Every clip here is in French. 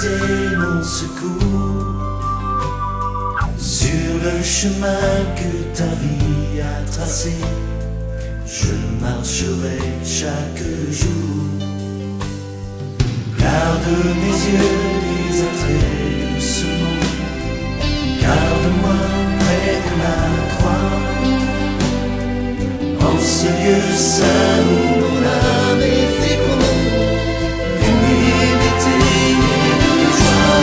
été mon secours sur le chemin que ta vie a tracé. Je marcherai chaque jour. Garde mes yeux des attraits de ce monde. Garde-moi près de la croix. En ce lieu saint où mon âme est féconde, d'humilité et de joie.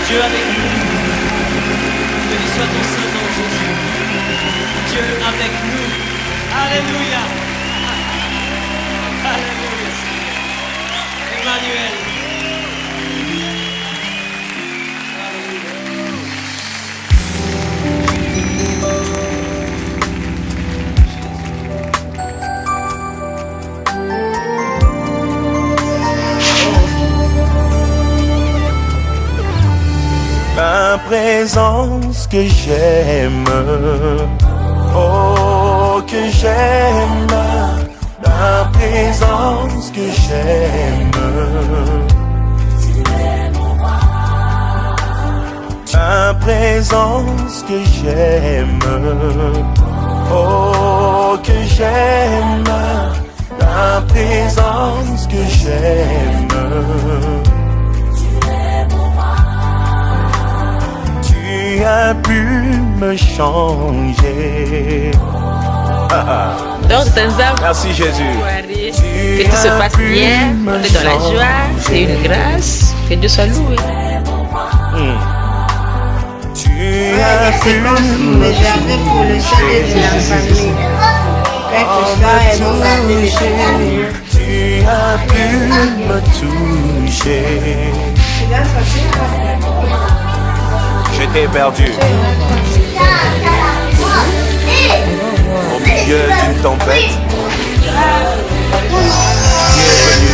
Dieu avec nous. Béni soit ton Saint-Nom, Jésus. Dieu avec nous. Alléluia. Alléluia. Emmanuel. La présence que j'aime, oh que j'aime, la présence que j'aime, la présence que j'aime, oh que j'aime, la présence que j'aime. Tu as pu me changer. Donc, dans Merci Jésus. que tout se passe bien, on est dans la joie, c'est une grâce, que Dieu soit loué. Tu as pu me J'avais pour le salut de la famille. Quel que soit le moment de l'éternel. Tu as pu me toucher. J'étais perdu au milieu d'une tempête. Tu es venu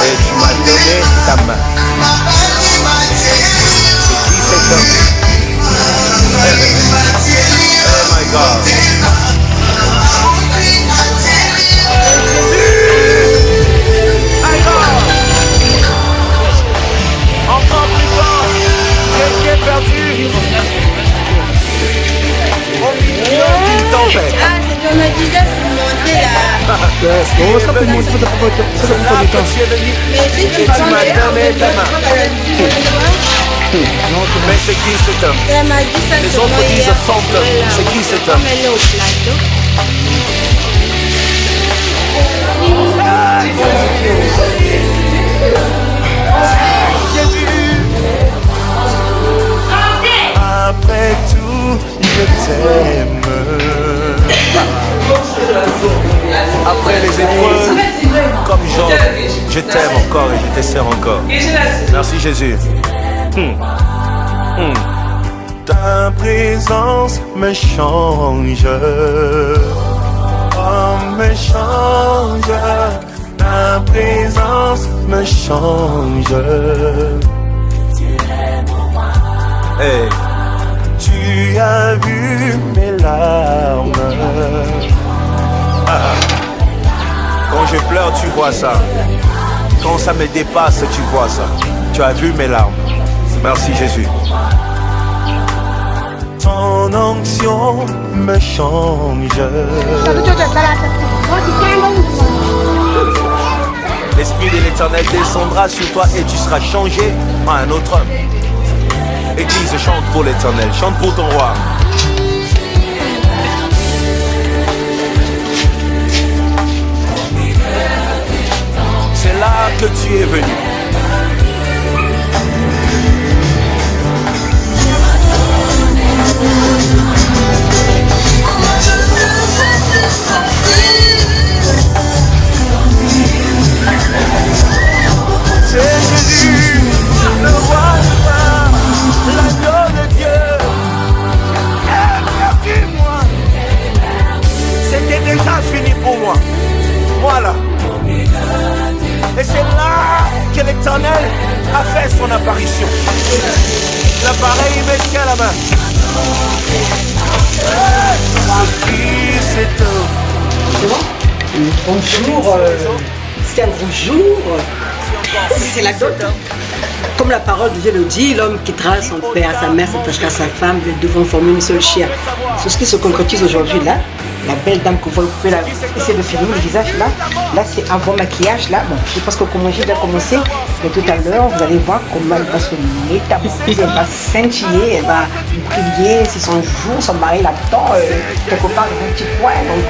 et tu m'as donné ta main. C'est qui cet homme? Oh my God. Encore plus fort, j'étais perdu au milieu d'une tempête. Ah, c'est qu'on me disait pour monter là. Tu es venu, c'est là que tu es venu Mais si et tu tu prends m'as donné ta main. main. Mais c'est qui cet homme? Elle m'a dit ça. Les autres disent fantôme. C'est qui cet homme? Comme elle est au plateau. Après tout, je t'aime. Après les épreuves, comme Job, je t'aime encore et je te sers encore. Merci Jésus. Ta présence me change. Oh, me change. Ta présence me change. Hey. Tu as vu mes larmes. Quand je pleure, tu vois ça. Quand ça me dépasse, tu vois ça. Tu as vu mes larmes. Merci Jésus. Ton onction me change. L'Esprit de l'Éternel descendra sur toi et tu seras changé en un autre homme. Église, chante pour l'Éternel, chante pour ton roi. C'est là que tu es venu. C'est Jésus, le roi de gloire, l'agneau de Dieu. Avertis-moi. C'était déjà fini pour moi. Voilà. Et c'est là que l'Éternel a fait son apparition. L'appareil me tient la main. C'est tout. Bonjour, c'est un bonjour. C'est la dot. Comme la parole de Dieu le dit, l'homme quittera son père, sa mère, s'attachera à sa femme, les deux vont former une seule chair. C'est ce qui se concrétise aujourd'hui là. La belle dame que vous pouvez essayer de filmer le visage là. Là c'est avant maquillage là. Bon, je pense que comment j'ai déjà commencé, mais tout à l'heure vous allez voir comment elle va se métamorphoser, elle va scintiller, elle va briller. Si son jour, son mari l'attend quelque part dans un petit coin. Donc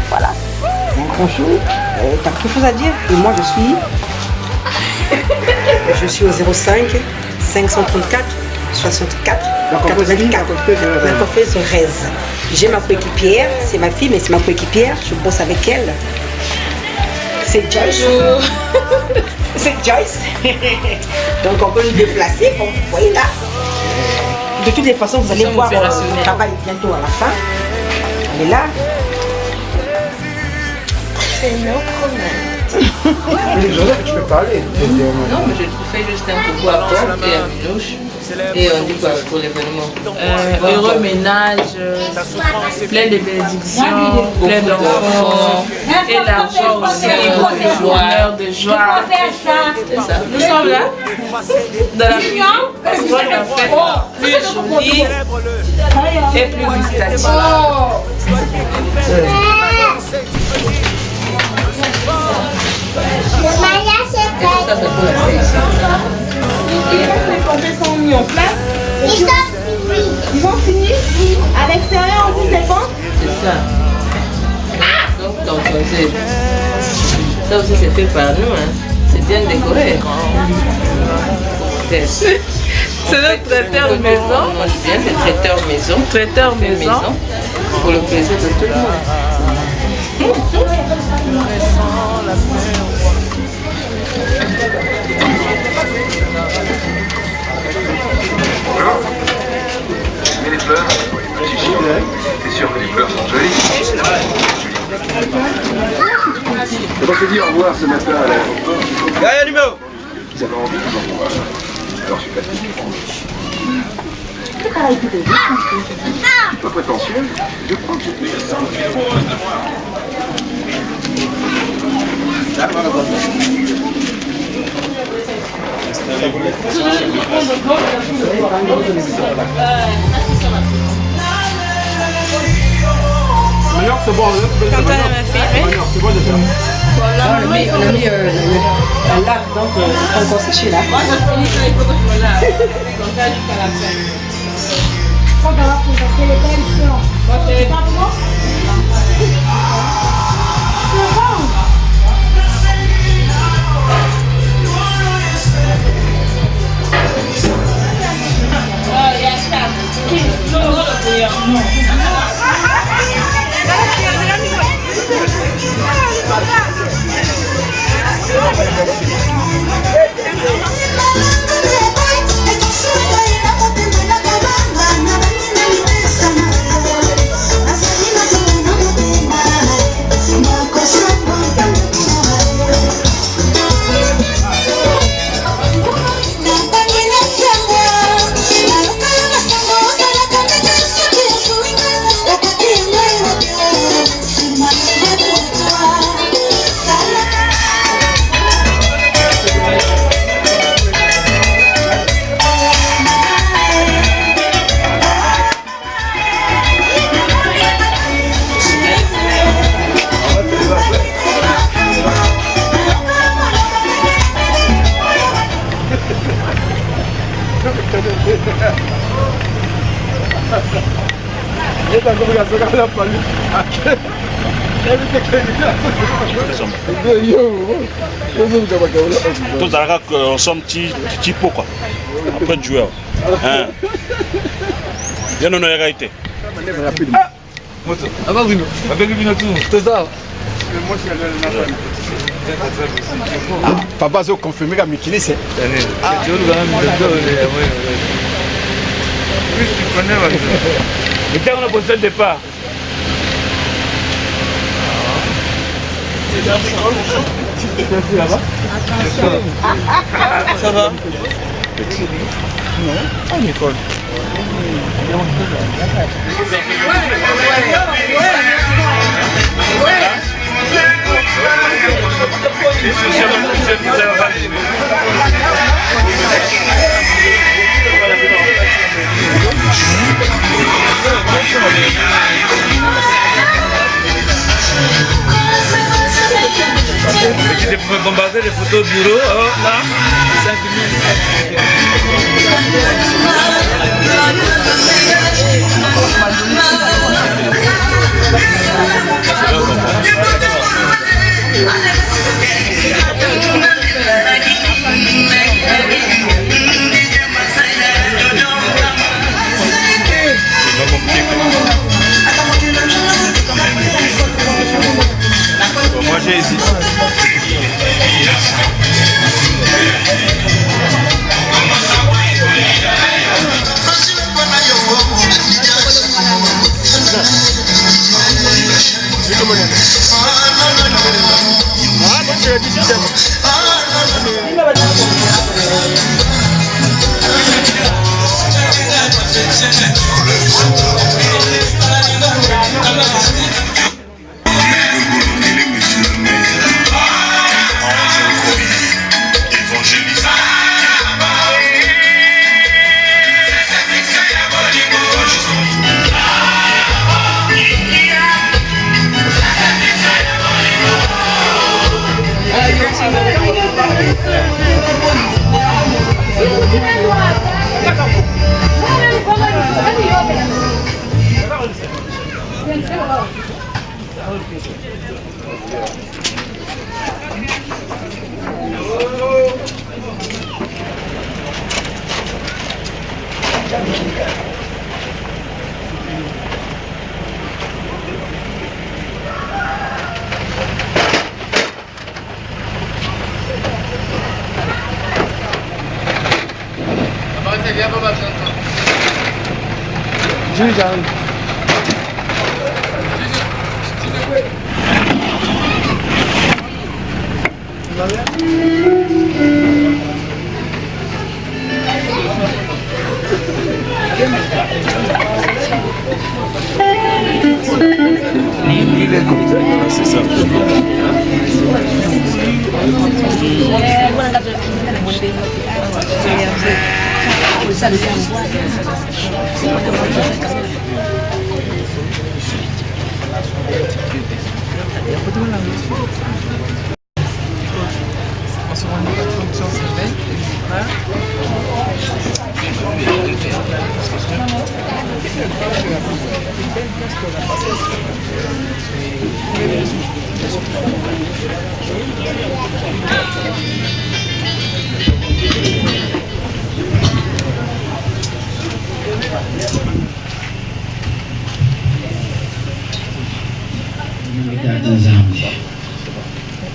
voilà, c'est un grand jour. T'as quelque chose à dire? Et moi je suis au 05 534 64 84. La conférence Rez. J'ai ma coéquipière, c'est ma fille, mais c'est ma coéquipière, je bosse avec elle. C'est Joyce. C'est Joyce. Donc on peut nous déplacer, comme vous voyez là. De toutes les façons, vous allez voir le travail bientôt à la fin. Elle est là. C'est no comment. Tu peux parler. Non, mais je fais juste un coucou à Paul et à Minouche. Et on dit quoi pour l'événement? Heureux ménage, plein de bénédictions, plein d'enfants, et l'argent aussi, beaucoup de bonheur, de joie. C'est ça. Nous sommes là, dans la fête plus jolie et plus gustative. Ça, c'est pour la fête. Les pompiers sont mis en place. Ils ont fini. À l'extérieur aussi, c'est bon. C'est ça. Donc, ça aussi, c'est fait par nous. Hein. C'est bien décoré. C'est notre traiteur maison. On dit bien, c'est traiteur maison. Traiteur maison. Pour le plaisir de tout le monde. Mais les fleurs, c'est sûr que les fleurs sont jolies. On s'est dit au revoir ce matin à l'aéroport. Derrière numéro. Ils avaient envie de nous revoir. Alors je suis pas prétentieux, je crois que c'est ça. C'est bon, c'est bon déjà. On a mis un lac, donc il faut encore sécher là. Moi, je finis ça, il faut que je me lave. Donc, ça jusqu'à la fin. Quand on va présenter les belles fleurs. C'est pas bon? C'est bon. Oh, il y a ça. Qui? Non, non. Así no te Tous on somme petit pot quoi. Après de jouer. Hein. Bien on a réalité. Ah bah oui, c'est ça. Papa a confirmé qu'à Mikili c'est. Mais quand on a posé le départ. Ça va? Non, on école. Tu peux bombarder les photos au bureau, alors là, 5 Moi j'ai hésité. C'est ça.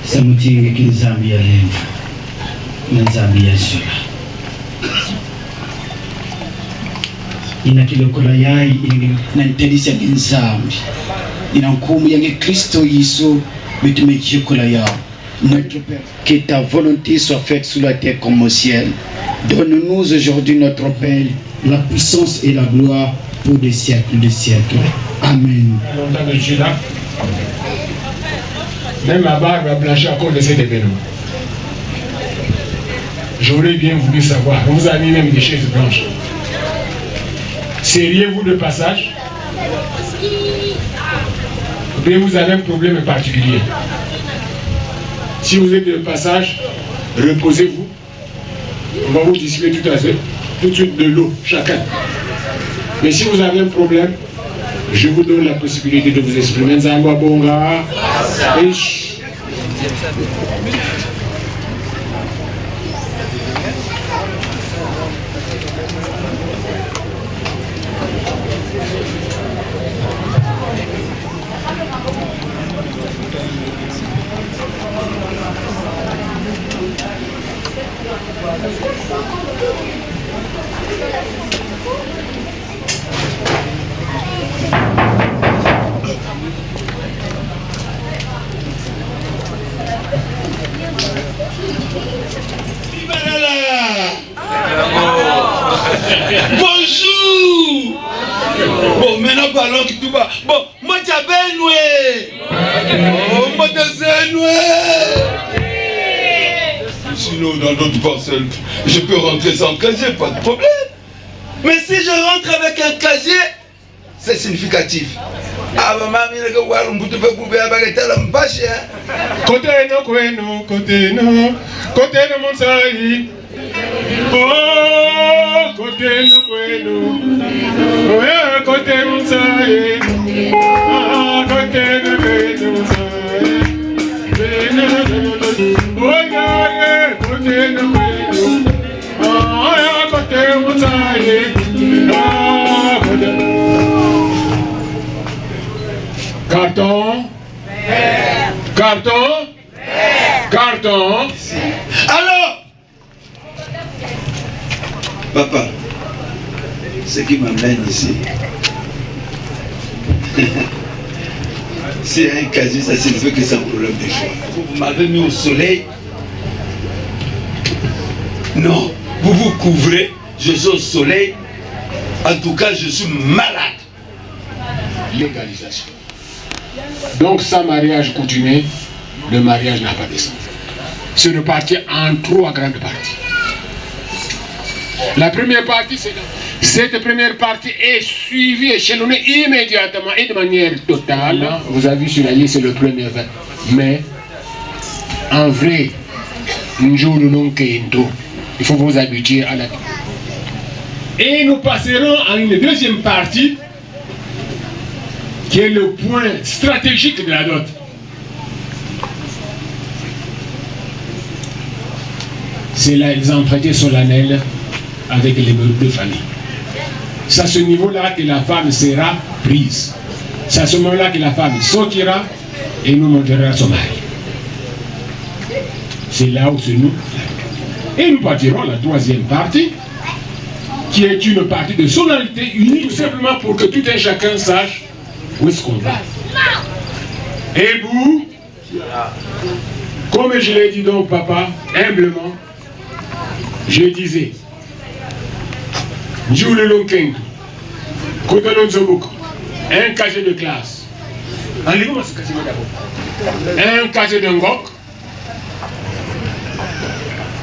Samuti kinzambia lengo nzambia sura ina kilokola yai na ntedisa kinzambi ina nkumu yange Kristo Yesu betumekola ya notre Père, que ta volonté soit faite sur la terre comme au ciel. Donne-nous aujourd'hui notre pain, la puissance et la gloire pour des siècles de siècles. Amen. Même ma barbe a blanchi à cause de cet événement. J'aurais bien voulu savoir, vous avez même des chaises blanches. Seriez-vous de passage? Ou bien vous avez un problème particulier? Si vous êtes de passage, reposez-vous. On va vous distribuer tout de suite de l'eau, chacun. Mais si vous avez un problème, Je vous donne la possibilité de vous exprimer. Nzambo Bonga. Ish. Bonjour. Bon, maintenant parlons de tout bas. Bon, moi j'avais noué. Oh, moi j'avais noué. Sinon, dans notre parcelle, je peux rentrer sans casier, pas de problème. Mais si je rentre avec un casier, c'est significatif. Ah, maman, il y a un peu de temps pour faire la mbâche. Côté no, côté no, côté no, côté no, mon sali. Oh, côté no, côté no. Oh, côté mon sali. Ah, côté no, côté mon sali. Oh, yeah, côté no, côté no. Ah, côté mon sali. Ah, côté. Carton. Carton. Carton. Alors, papa, ce qui m'amène ici, c'est un casier, ça signifie que c'est un problème de choix. Vous m'avez mis au soleil. Non, vous vous couvrez, je suis au soleil. En tout cas, je suis malade. Légalisation. Donc, sans mariage coutumier, le mariage n'a pas de sens. Se repartit en 3 grandes parties. La première partie, c'est cette première partie est suivie, échelonnée immédiatement et de manière totale. Vous avez vu sur la liste, c'est le premier verset. Mais, en vrai, il faut vous habituer à la. Et nous passerons à une deuxième partie qui est le point stratégique de la dot. C'est là les entretiens solennels avec les membres de famille. C'est à ce niveau-là que la femme sera prise. C'est à ce moment-là que la femme sortira et nous montrera son mari. C'est là où c'est nous. Et nous partirons à la troisième partie, qui est une partie de solennité unie, tout simplement pour que tout un chacun sache où est-ce qu'on va. Et vous, comme je l'ai dit donc, papa, humblement, je disais, un casier de classe. Un casier de ngok.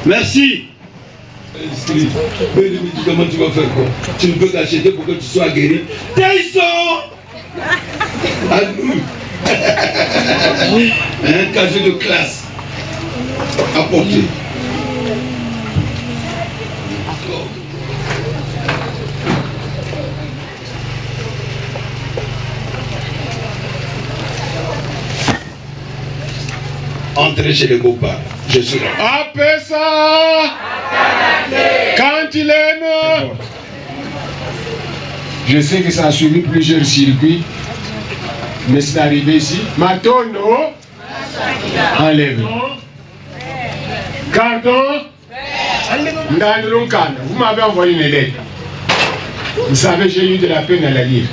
Merci. Comment tu vas faire quoi? Tu ne peux t'acheter pour que tu sois guéri. Taïson! À nous. Un casier de classe à porter. Entrez chez les beaux-parents. Je suis là. Après ça, quand il aime, je sais que ça a suivi plusieurs circuits, mais c'est arrivé ici. Matono, enlève. Carton, vous m'avez envoyé une lettre. Vous savez, j'ai eu de la peine à la lire.